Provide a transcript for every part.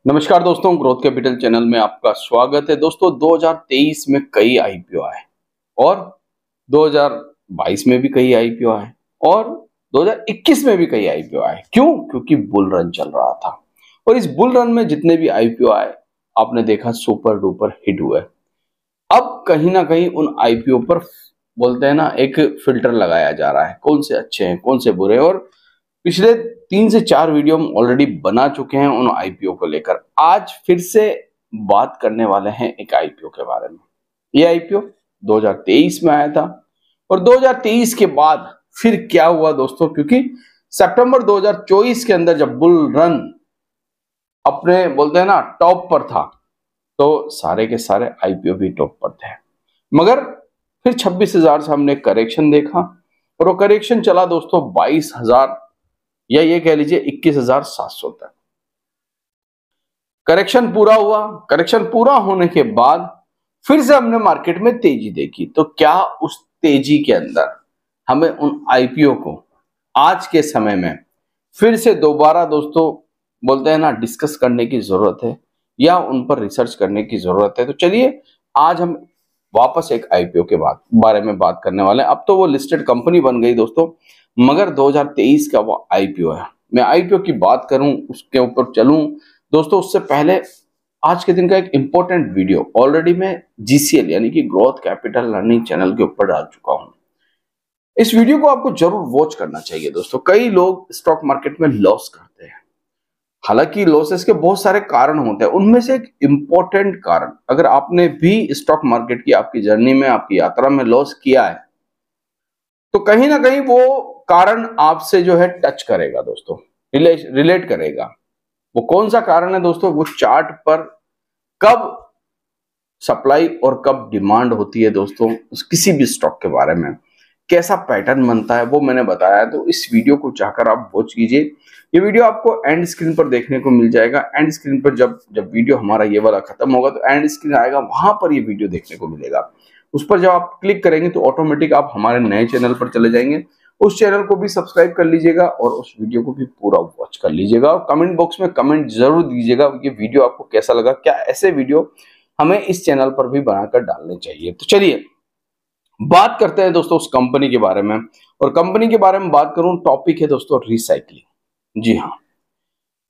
नमस्कार दोस्तों, growth capital channel में आपका स्वागत है। दोस्तों 2023 में कई आईपीओ आए और 2022 में भी कई आईपीओ आए और 2021 में भी कई आईपीओ आए। क्यों? क्योंकि बुल रन चल रहा था और इस बुल रन में जितने भी आईपीओ आए आपने देखा सुपर डुपर हिट हुए। अब कहीं ना कहीं उन आईपीओ पर बोलते हैं ना, एक फिल्टर लगाया जा रहा है, कौन से अच्छे हैं कौन से बुरे हैं। और पिछले 3 से 4 वीडियो हम ऑलरेडी बना चुके हैं उन आईपीओ को लेकर। आज फिर से बात करने वाले हैं एक आईपीओ के बारे में। ये आईपीओ 2023 में आया था और 2023 के बाद फिर क्या हुआ दोस्तों, क्योंकि सितंबर 2024 के अंदर जब बुल रन अपने बोलते हैं ना टॉप पर था तो सारे के सारे आईपीओ भी टॉप पर थे। मगर फिर 26,000 से हमने करेक्शन देखा और वो करेक्शन चला दोस्तों 22,000 या ये कह लीजिए 21,700 तक। करेक्शन पूरा हुआ। करेक्शन पूरा होने के बाद फिर से हमने मार्केट में तेजी देखी। तो क्या उस तेजी के अंदर हमें उन आईपीओ को आज के समय में फिर से दोबारा दोस्तों बोलते हैं ना डिस्कस करने की जरूरत है या उन पर रिसर्च करने की जरूरत है? तो चलिए आज हम वापस एक आईपीओ के बारे में बात करने वाले हैं। अब तो वो लिस्टेड कंपनी बन गई दोस्तों, मगर 2023 का वो आईपीओ है। मैं आईपीओ की बात करूं, उसके ऊपर चलूं दोस्तों, उससे पहले आज के दिन का एक इंपॉर्टेंट वीडियो ऑलरेडी मैं जीसीएल यानी कि ग्रोथ कैपिटल लर्निंग चैनल के ऊपर डाल चुका हूं। इस वीडियो को आपको जरूर वॉच करना चाहिए दोस्तों। कई लोग स्टॉक मार्केट में लॉस करते हैं, हालांकि लॉसेस के बहुत सारे कारण होते हैं, उनमें से एक इंपॉर्टेंट कारण, अगर आपने भी स्टॉक मार्केट की आपकी जर्नी में आपकी यात्रा में लॉस किया है तो कहीं ना कहीं वो कारण आपसे जो है टच करेगा दोस्तों, रिलेट करेगा। वो कौन सा कारण है दोस्तों? वो चार्ट पर कब सप्लाई और कब डिमांड होती है दोस्तों, किसी भी स्टॉक के बारे में कैसा पैटर्न बनता है वो मैंने बताया है। तो इस वीडियो को चाहकर आप वॉच कीजिए। ये वीडियो आपको एंड स्क्रीन पर देखने को मिल जाएगा। एंड स्क्रीन पर जब वीडियो हमारा ये वाला खत्म होगा तो एंड स्क्रीन आएगा, वहां पर ये वीडियो देखने को मिलेगा। उस पर जब आप क्लिक करेंगे तो ऑटोमेटिक आप हमारे नए चैनल पर चले जाएंगे। उस चैनल को भी सब्सक्राइब कर लीजिएगा और उस वीडियो को भी पूरा वॉच कर लीजिएगा और कमेंट बॉक्स में कमेंट जरूर दीजिएगा ये वीडियो आपको कैसा लगा। क्या ऐसे वीडियो हमें इस चैनल पर भी बनाकर डालने चाहिए? तो चलिए बात करते हैं दोस्तों उस कंपनी के बारे में। और कंपनी के बारे में बात करूं, टॉपिक है दोस्तों रिसाइकलिंग। जी हाँ,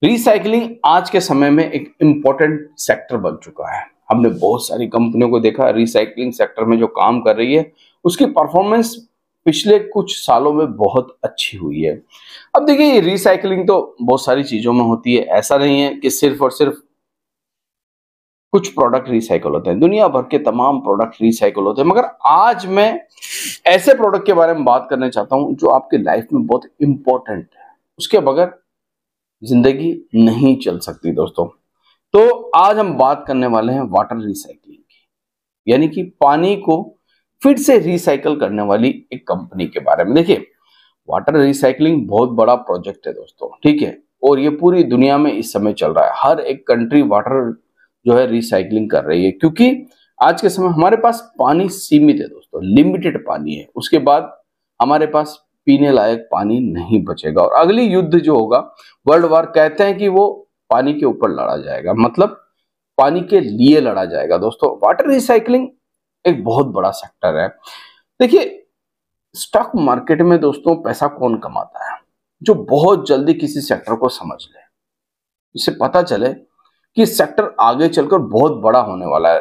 रिसाइकलिंग आज के समय में एक इंपॉर्टेंट सेक्टर बन चुका है। हमने बहुत सारी कंपनियों को देखा रिसाइकलिंग सेक्टर में जो काम कर रही है उसकी परफॉर्मेंस पिछले कुछ सालों में बहुत अच्छी हुई है। अब देखिए ये रिसाइकलिंग तो बहुत सारी चीजों में होती है, ऐसा नहीं है कि सिर्फ और सिर्फ कुछ प्रोडक्ट रिसाइकल होते हैं। दुनिया भर के तमाम प्रोडक्ट रिसाइकल होते हैं, मगर आज मैं ऐसे प्रोडक्ट के बारे में बात करना चाहता हूं जो आपके लाइफ में बहुत इंपॉर्टेंट है, उसके बगैर जिंदगी नहीं चल सकती दोस्तों। तो आज हम बात करने वाले हैं वाटर रिसाइकलिंग की, यानी कि पानी को फिर से रिसाइकल करने वाली एक कंपनी के बारे में। देखिए वाटर रिसाइकलिंग बहुत बड़ा प्रोजेक्ट है दोस्तों, ठीक है, और ये पूरी दुनिया में इस समय चल रहा है। हर एक कंट्री वाटर जो है रिसाइकलिंग कर रही है, क्योंकि आज के समय हमारे पास पानी सीमित है दोस्तों, लिमिटेड पानी है। उसके बाद हमारे पास पीने लायक पानी नहीं बचेगा और अगली युद्ध जो होगा, वर्ल्ड वार, कहते हैं कि वो पानी के ऊपर लड़ा जाएगा, मतलब पानी के लिए लड़ा जाएगा दोस्तों। वाटर रिसाइकलिंग एक बहुत बड़ा सेक्टर है। देखिए स्टॉक मार्केट में दोस्तों पैसा कौन कमाता है? जो बहुत जल्दी किसी सेक्टर को समझ ले, इसे पता चले कि सेक्टर आगे चलकर बहुत बड़ा होने वाला है।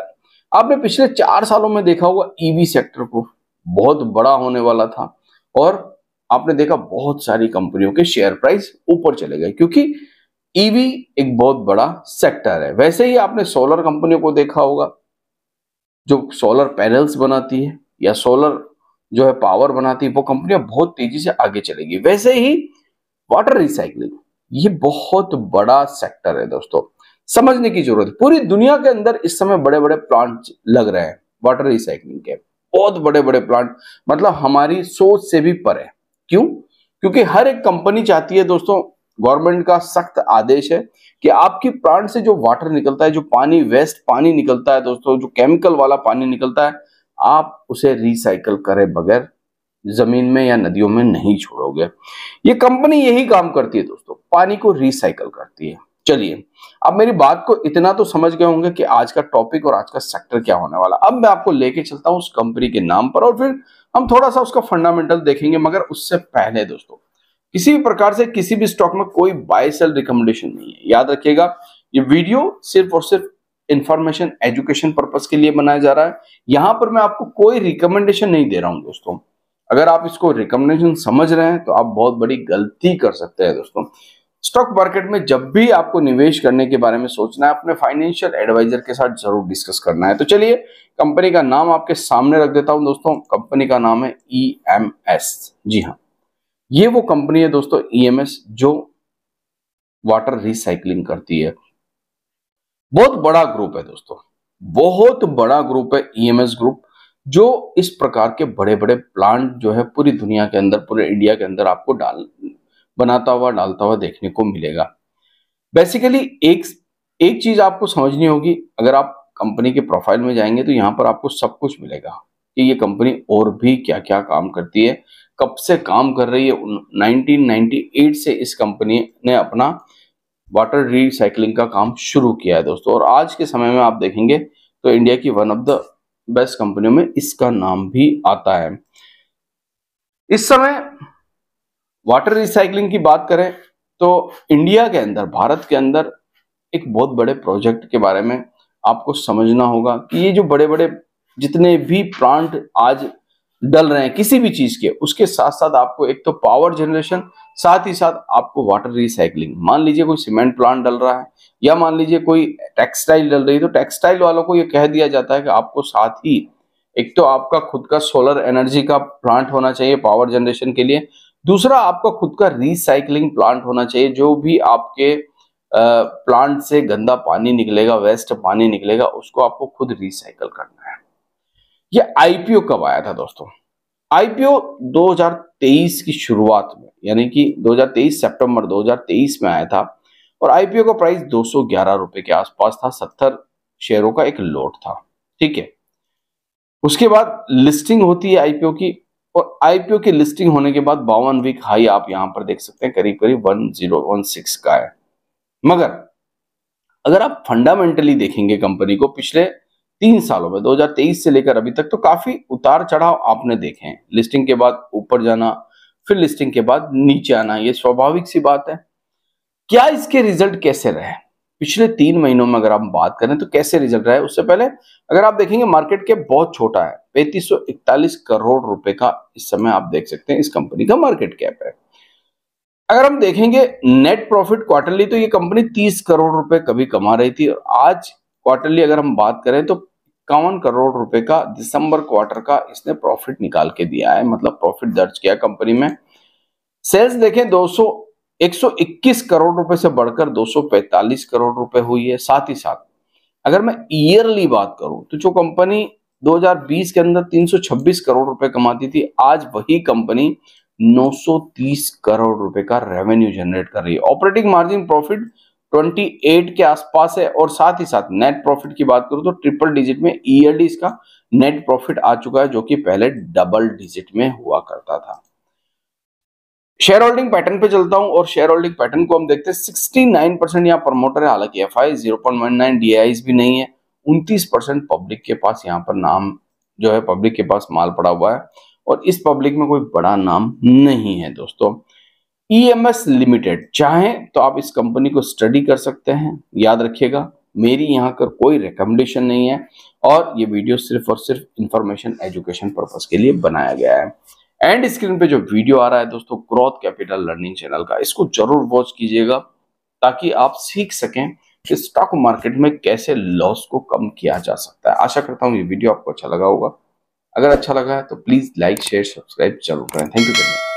आपने पिछले 4 सालों में देखा होगा ईवी सेक्टर को बहुत बड़ा होने वाला था और आपने देखा बहुत सारी कंपनियों के शेयर प्राइस ऊपर चले गए, क्योंकि ईवी एक बहुत बड़ा सेक्टर है। वैसे ही आपने सोलर कंपनियों को देखा होगा, जो सोलर पैनल्स बनाती है या सोलर जो है पावर बनाती है, वो कंपनियां बहुत तेजी से आगे चलेगी। वैसे ही वाटर रिसाइकलिंग ये बहुत बड़ा सेक्टर है दोस्तों, समझने की जरूरत है। पूरी दुनिया के अंदर इस समय बड़े बड़े प्लांट लग रहे हैं वाटर रिसाइकलिंग के, बहुत बड़े बड़े प्लांट, मतलब हमारी सोच से भी परे। क्यों? क्योंकि हर एक कंपनी चाहती है दोस्तों, गवर्नमेंट का सख्त आदेश है कि आपकी प्लांट से जो वाटर निकलता है, जो पानी वेस्ट पानी निकलता है दोस्तों, जो केमिकल वाला पानी निकलता है, आप उसे रिसाइकल करे बगैर जमीन में या नदियों में नहीं छोड़ोगे। ये कंपनी यही काम करती है दोस्तों, पानी को रिसाइकल करती है। चलिए, अब मेरी बात को इतना तो समझ गए होंगे कि आज का टॉपिक और आज का सेक्टर क्या होने वाला। अब मैं आपको लेके चलता हूं उस कंपनी के नाम पर और फिर हम थोड़ा सा उसका फंडामेंटल देखेंगे। मगर उससे पहले दोस्तों, किसी भी प्रकार से किसी भी स्टॉक में कोई बाय सेल रिकमेंडेशन नहीं है। याद रखिएगा, ये वीडियो सिर्फ और सिर्फ इंफॉर्मेशन एजुकेशन पर्पस के लिए बनाया जा रहा है। यहां पर मैं आपको कोई रिकमेंडेशन नहीं दे रहा हूं दोस्तों। अगर आप इसको रिकमेंडेशन समझ रहे हैं तो आप बहुत बड़ी गलती कर सकते हैं दोस्तों। स्टॉक मार्केट में जब भी आपको निवेश करने के बारे में सोचना है, अपने फाइनेंशियल एडवाइजर के साथ जरूर डिस्कस करना है। तो चलिए, कंपनी का नाम आपके सामने रख देता हूं दोस्तों। कंपनी का नाम है EMS। जी हाँ, ये वो कंपनी है दोस्तों EMS जो वाटर रिसाइकलिंग करती है। बहुत बड़ा ग्रुप है दोस्तों, बहुत बड़ा ग्रुप है EMS ग्रुप, जो इस प्रकार के बड़े बड़े प्लांट जो है पूरी दुनिया के अंदर, पूरे इंडिया के अंदर आपको बनाता हुआ डालता हुआ देखने को मिलेगा। बेसिकली एक चीज आपको समझनी होगी। अगर आप कंपनी के प्रोफाइल में जाएंगे तो यहाँ पर आपको सब कुछ मिलेगा कि ये कंपनी और भी क्या क्या काम करती है, कब से काम कर रही है। 1998 से इस कंपनी ने अपना वाटर रिसाइकलिंग का काम शुरू किया है दोस्तों। और आज के समय में आप देखेंगे तो इंडिया की वन ऑफ द बेस्ट कंपनियों में इसका नाम भी आता है। इस समय वाटर रिसाइकलिंग की बात करें तो इंडिया के अंदर, भारत के अंदर एक बहुत बड़े प्रोजेक्ट के बारे में आपको समझना होगा कि ये जो बड़े बड़े जितने भी प्लांट आज डल रहे हैं किसी भी चीज के, उसके साथ साथ आपको एक तो पावर जनरेशन, साथ ही साथ आपको वाटर रिसाइकलिंग। मान लीजिए कोई सीमेंट प्लांट डल रहा है या मान लीजिए कोई टेक्सटाइल डल रही है, तो टेक्सटाइल वालों को ये कह दिया जाता है कि आपको साथ ही एक तो आपका खुद का सोलर एनर्जी का प्लांट होना चाहिए पावर जनरेशन के लिए, दूसरा आपका खुद का रिसाइकलिंग प्लांट होना चाहिए। जो भी आपके प्लांट से गंदा पानी निकलेगा, वेस्ट पानी निकलेगा, उसको आपको खुद रिसाइकल करना है। ये आईपीओ कब आया था दोस्तों? आईपीओ 2023 की शुरुआत में, यानी कि 2023 सितंबर 2023 में आया था और आईपीओ का प्राइस 211 रुपए के आसपास था। 70 शेयरों का एक लॉट था, ठीक है। उसके बाद लिस्टिंग होती है आईपीओ की, और आईपीओ की लिस्टिंग होने के बाद 52 वीक हाई आप यहां पर देख सकते हैं, करीब करीब 1016 का है। मगर अगर आप फंडामेंटली देखेंगे कंपनी को पिछले 3 सालों में, 2023 से लेकर अभी तक, तो काफी उतार चढ़ाव आपने देखे हैं। लिस्टिंग के बाद ऊपर जाना, फिर लिस्टिंग के बाद नीचे आना, ये स्वाभाविक सी बात है। क्या इसके रिजल्ट कैसे रहे पिछले 3 महीनों में अगर आप बात करें तो कैसे रिजल्ट रहे? उससे पहले अगर आप देखेंगे मार्केट कैप बहुत छोटा है, 3541 करोड़ रुपए का इस समय आप देख सकते हैं इस कंपनी का मार्केट कैप है। अगर हम देखेंगे नेट प्रॉफिट क्वार्टरली, तो ये कंपनी 30 करोड़ रुपए कभी कमा रही थी, और आज क्वार्टरली अगर हम बात करें तो 51 करोड़ रुपए का दिसंबर क्वार्टर का इसने प्रॉफिट निकाल के दिया है, मतलब प्रॉफिट दर्ज किया कंपनी में। सेल्स देखें 121 करोड़ रुपए से बढ़कर 245 करोड़ रुपए हुई है। साथ ही साथ अगर मैं ईयरली बात करूं तो जो कंपनी 2020 के अंदर 326 करोड़ रुपए कमाती थी, आज वही कंपनी 930 करोड़ रुपए का रेवेन्यू जनरेट कर रही है। ऑपरेटिंग मार्जिन प्रॉफिट 28 के आसपास है, और साथ ही साथ नेट प्रॉफिट की बात करूं तो ट्रिपल डिजिट में ईयरली इसका नेट प्रॉफिट आ चुका है, जो कि पहले डबल डिजिट में हुआ करता था। शेयर होल्डिंग पैटर्न पे चलता हूं, और शेयर होल्डिंग पैटर्न को हम देखते हैं। 69% यहाँ प्रमोटर है, हालांकि एफआई 0.19 डीआईज भी नहीं है। 29% पब्लिक के पास यहाँ पर नाम जो है, पब्लिक के पास माल पड़ा हुआ है, और इस पब्लिक में कोई बड़ा नाम नहीं है दोस्तों। EMS लिमिटेड, चाहें तो आप इस कंपनी को स्टडी कर सकते हैं। याद रखिएगा, मेरी यहाँ पर कोई रिकमेंडेशन नहीं है, और ये वीडियो सिर्फ और सिर्फ इंफॉर्मेशन एजुकेशन पर्पस के लिए बनाया गया है। एंड स्क्रीन पे जो वीडियो आ रहा है दोस्तों, ग्रोथ कैपिटल लर्निंग चैनल का, इसको जरूर वॉच कीजिएगा ताकि आप सीख सकें कि स्टॉक मार्केट में कैसे लॉस को कम किया जा सकता है। आशा करता हूँ ये वीडियो आपको अच्छा लगा होगा। अगर अच्छा लगा है तो प्लीज लाइक शेयर सब्सक्राइब जरूर करें। Thank you very much.